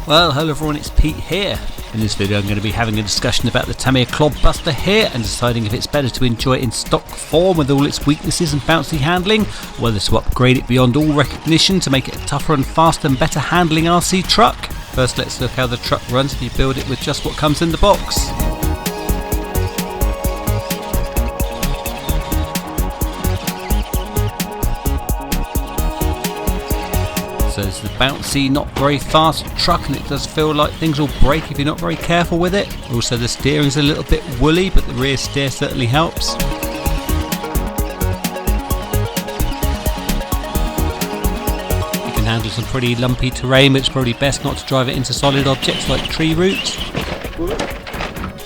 Well, hello everyone, it's Pete here. In this video I'm going to be having a discussion about the Tamiya Clodbuster here and deciding if it's better to enjoy it in stock form with all its weaknesses and bouncy handling, or whether to upgrade it beyond all recognition to make it a tougher and faster and better handling RC truck. First let's look how the truck runs if you build it with just what comes in the box. So it's the bouncy, not very fast truck, and it does feel like things will break if you're not very careful with it. Also the steering's a little bit woolly, but the rear steer certainly helps. You can handle some pretty lumpy terrain, but it's probably best not to drive it into solid objects like tree roots.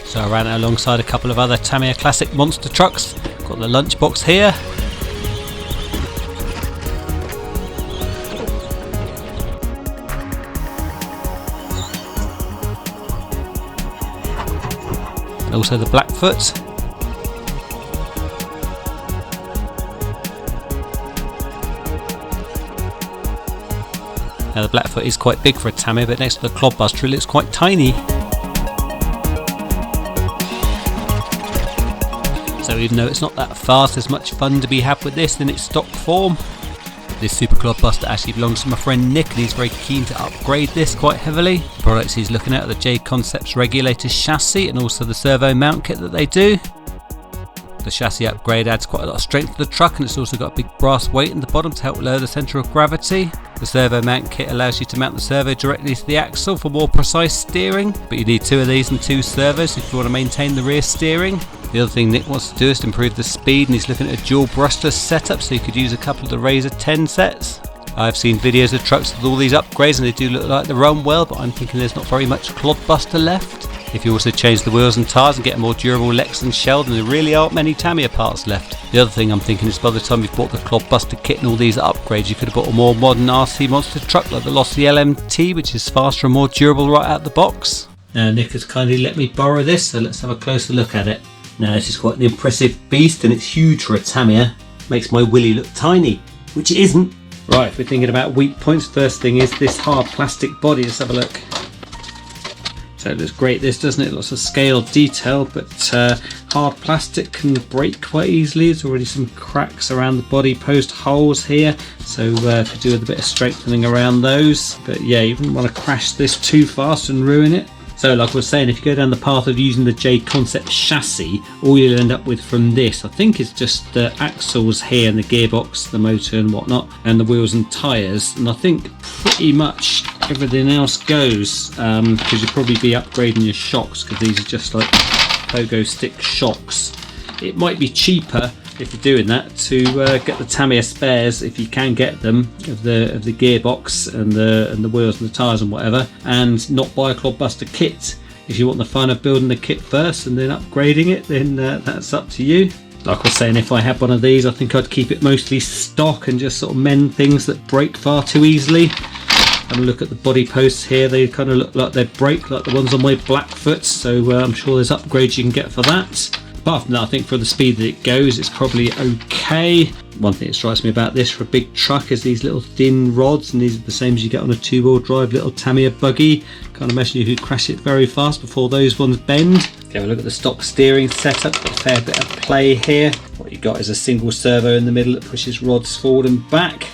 So I ran it alongside a couple of other Tamiya classic monster trucks. Got the lunchbox here. And also the Blackfoot. Now the Blackfoot is quite big for a Tamiya, but next to the Clodbuster it looks quite tiny. So even though it's not that fast, there's much fun to be had with this in its stock form. This Super Clodbuster actually belongs to my friend Nick, and he's very keen to upgrade this quite heavily. The products he's looking at are the JConcepts Regulator chassis and also the servo mount kit that they do. The chassis upgrade adds quite a lot of strength to the truck, and it's also got a big brass weight in the bottom to help lower the centre of gravity. The servo mount kit allows you to mount the servo directly to the axle for more precise steering, but you need two of these and two servos if you want to maintain the rear steering. The other thing Nick wants to do is to improve the speed, and he's looking at a dual brushless setup, so you could use a couple of the Razor 10 sets. I've seen videos of trucks with all these upgrades and they do look like they run well, but I'm thinking there's not very much Clodbuster left. If you also change the wheels and tyres and get a more durable Lexan shell, then there really aren't many Tamiya parts left. The other thing I'm thinking is by the time you've bought the Clodbuster kit and all these upgrades, you could have bought a more modern RC monster truck like the Lossy LMT, which is faster and more durable right out the box. Now Nick has kindly let me borrow this, so let's have a closer look at it. Now this is quite an impressive beast, and it's huge for a Tamiya. Makes my willy look tiny, which it isn't. Right, if we're thinking about weak points, first thing is this hard plastic body. Let's have a look. So it looks great, this, doesn't it? Lots of scaled detail, but hard plastic can break quite easily. There's already some cracks around the body post holes here, so could do with a bit of strengthening around those. But yeah, you wouldn't want to crash this too fast and ruin it. So like I was saying, if you go down the path of using the JConcepts chassis, all you'll end up with from this, I think, is just the axles here and the gearbox, the motor and whatnot, and the wheels and tyres. And I think pretty much everything else goes, because you'll probably be upgrading your shocks, because these are just like pogo stick shocks. It might be cheaper if you're doing that to get the Tamiya spares, if you can get them, of the gearbox and the wheels and the tyres and whatever, and not buy a Clodbuster kit. If you want the fun of building the kit first and then upgrading it, then that's up to you. Like I was saying, if I had one of these, I think I'd keep it mostly stock and just sort of mend things that break far too easily. Have a look at the body posts here, they kind of look like they break like the ones on my Blackfoot, so I'm sure there's upgrades you can get for that. Apart from that, I think for the speed that it goes, it's probably okay. One thing that strikes me about this for a big truck is these little thin rods, and these are the same as you get on a two-wheel drive little Tamiya buggy. Can't imagine you could crash it very fast before those ones bend. Have a look at the stock steering setup, got a fair bit of play here. What you got is a single servo in the middle that pushes rods forward and back.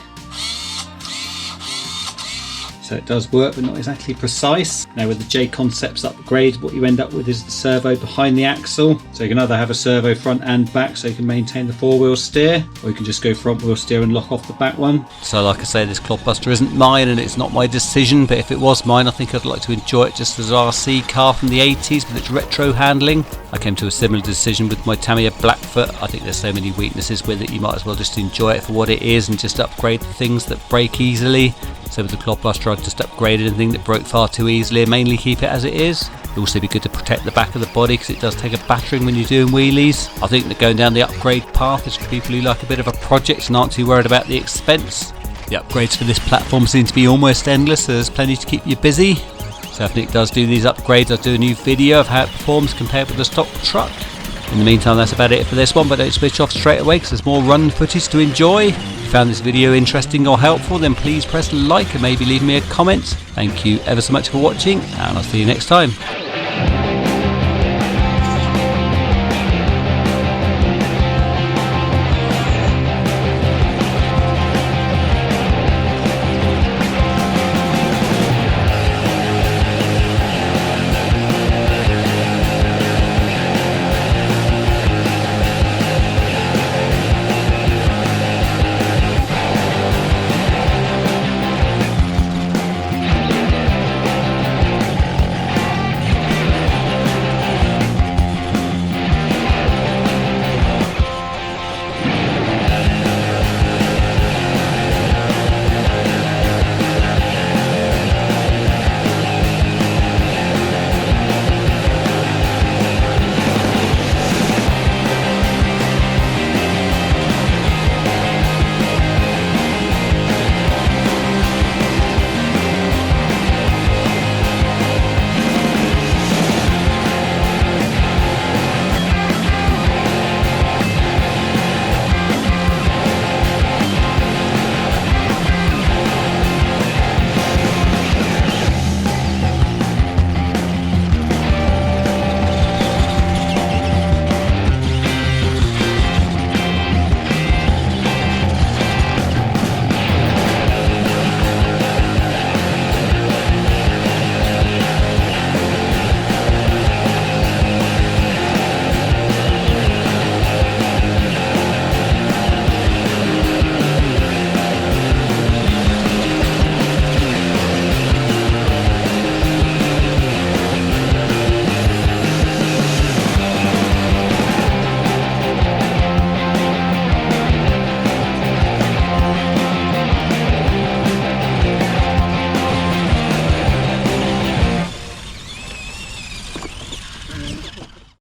So it does work, but not exactly precise. Now with the JConcepts upgrade, what you end up with is the servo behind the axle. So you can either have a servo front and back, so you can maintain the four-wheel steer, or you can just go front-wheel steer and lock off the back one. So like I say, this Clodbuster isn't mine, and it's not my decision, but if it was mine, I think I'd like to enjoy it just as an RC car from the 80s with its retro handling. I came to a similar decision with my Tamiya Blackfoot. I think there's so many weaknesses with it, you might as well just enjoy it for what it is and just upgrade the things that break easily. So with the Clodbuster, I'd just upgrade anything that broke far too easily and mainly keep it as it is. It'd also be good to protect the back of the body, because it does take a battering when you're doing wheelies. I think that going down the upgrade path is for people who like a bit of a project and aren't too worried about the expense. The upgrades for this platform seem to be almost endless, so there's plenty to keep you busy. So if Nick does do these upgrades, I'll do a new video of how it performs compared with the stock truck. In the meantime, that's about it for this one, but don't switch off straight away because there's more run footage to enjoy. found this video interesting or helpful, then please press like and maybe leave me a comment. Thank you ever so much for watching, and I'll see you next time.